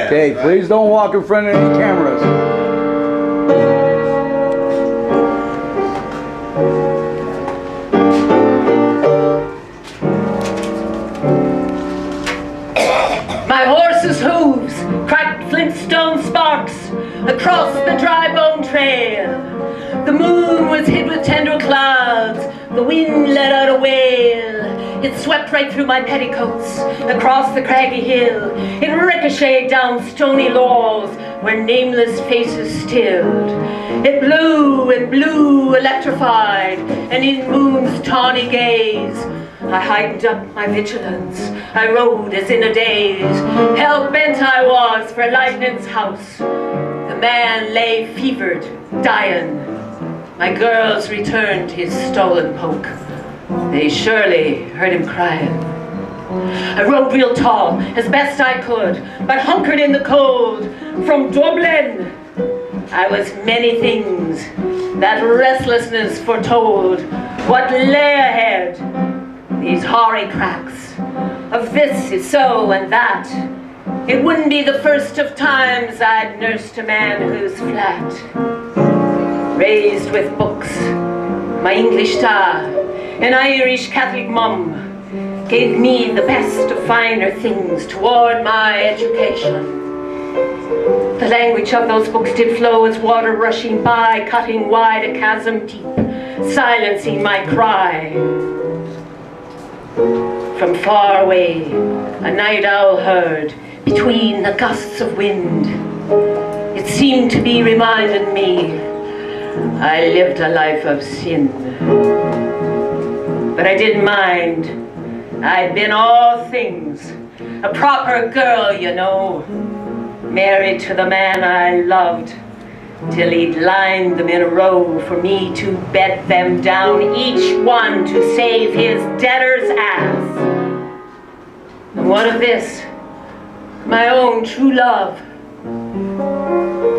Okay, please don't walk in front of any cameras. My horse's hooves cracked flintstone sparks across the dry bone trail. The moon was hid with tender clouds, the wind let out a wail. It swept right through my petticoats, across the craggy hill. It ricocheted down stony walls where nameless faces stilled. It blew and blew, electrified, and in moon's tawny gaze, I heightened up my vigilance. I rode as in a daze. Hell-bent I was for lightning's house. The man lay fevered, dying. My girls returned his stolen poke. They surely heard him crying. I rode real tall, as best I could, but hunkered in the cold. From Dublin, I was many things that restlessness foretold. What lay ahead, these hoary cracks, of this is so and that. It wouldn't be the first of times I'd nursed a man who's flat. Raised with books, my English ta, an Irish Catholic mum gave me the best of finer things toward my education. The language of those books did flow as water rushing by, cutting wide a chasm deep, silencing my cry. From far away, a night owl heard between the gusts of wind. It seemed to be reminding me I lived a life of sin. But I didn't mind. I'd been all things. A proper girl, you know. Married to the man I loved, till he'd lined them in a row for me to bed them down, each one to save his debtor's ass. And what of this? My own true love.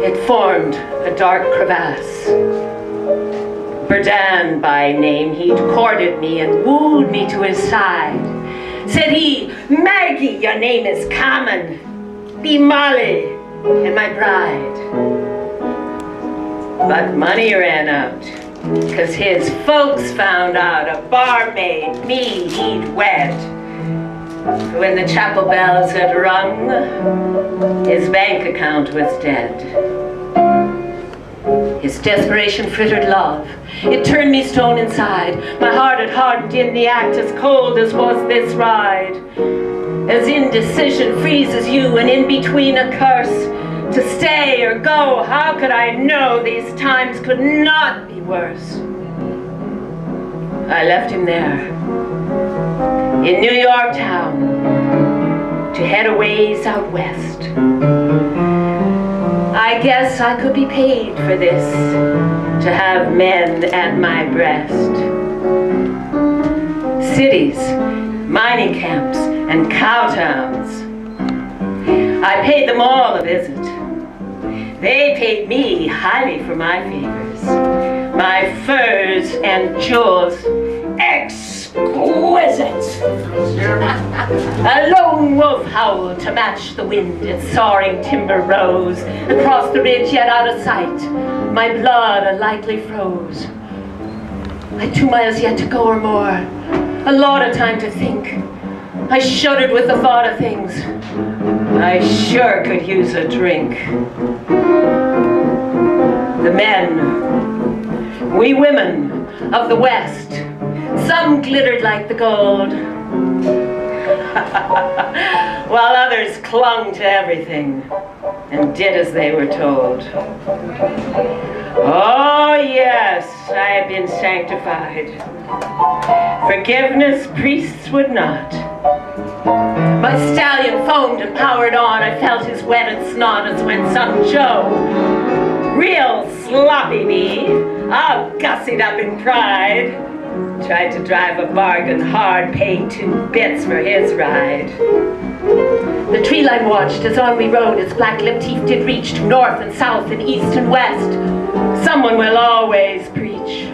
It formed a dark crevasse. Berdan by name, he'd courted me and wooed me to his side. Said he, Maggie, your name is common. Be Molly and my bride. But money ran out, 'cause his folks found out a barmaid me he'd wed. When the chapel bells had rung, his bank account was dead. His desperation frittered love. It turned me stone inside. My heart had hardened in the act, as cold as was this ride. As indecision freezes you, and in between a curse to stay or go, how could I know these times could not be worse? I left him there, in New York town, to head a ways out west. I guess I could be paid for this, to have men at my breast. Cities, mining camps, and cow towns. I paid them all a visit. They paid me highly for my favors. My furs and jewels, exquisite. A lone wolf howled to match the wind, and soaring timber rose across the ridge yet out of sight. My blood lightly froze. I'd 2 miles yet to go or more. A lot of time to think. I shuddered with the thought of things. I sure could use a drink. The men, we women of the West, some glittered like the gold, while others clung to everything and did as they were told. Oh yes, I had been sanctified. Forgiveness priests would not. My stallion foamed and powered on. I felt his wetted snot as when some Joe, real sloppy me, all gussied up in pride, tried to drive a bargain hard, paying 2 bits for his ride. The tree line watched as on we rode, its black lipped teeth did reach to north and south and east and west. Someone will always preach.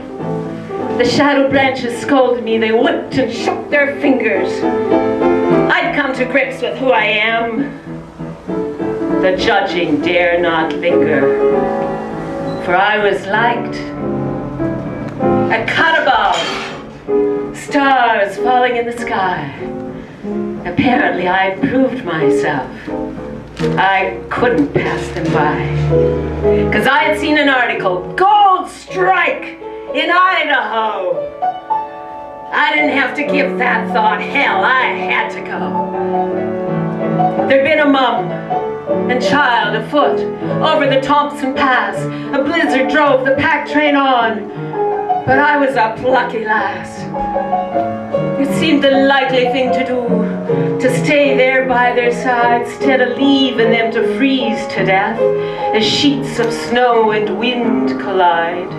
The shadowed branches scolded me, they whipped and shook their fingers. I'd come to grips with who I am. The judging dare not linger, for I was liked. A cut above, stars falling in the sky. Apparently I proved myself. I couldn't pass them by. 'Cause I had seen an article, Gold Strike in Idaho. I didn't have to give that thought hell, I had to go. There'd been a mom and child afoot over the Thompson Pass. A blizzard drove the pack train on, but I was a plucky lass. It seemed the likely thing to do, to stay there by their side, instead of leaving them to freeze to death as sheets of snow and wind collide.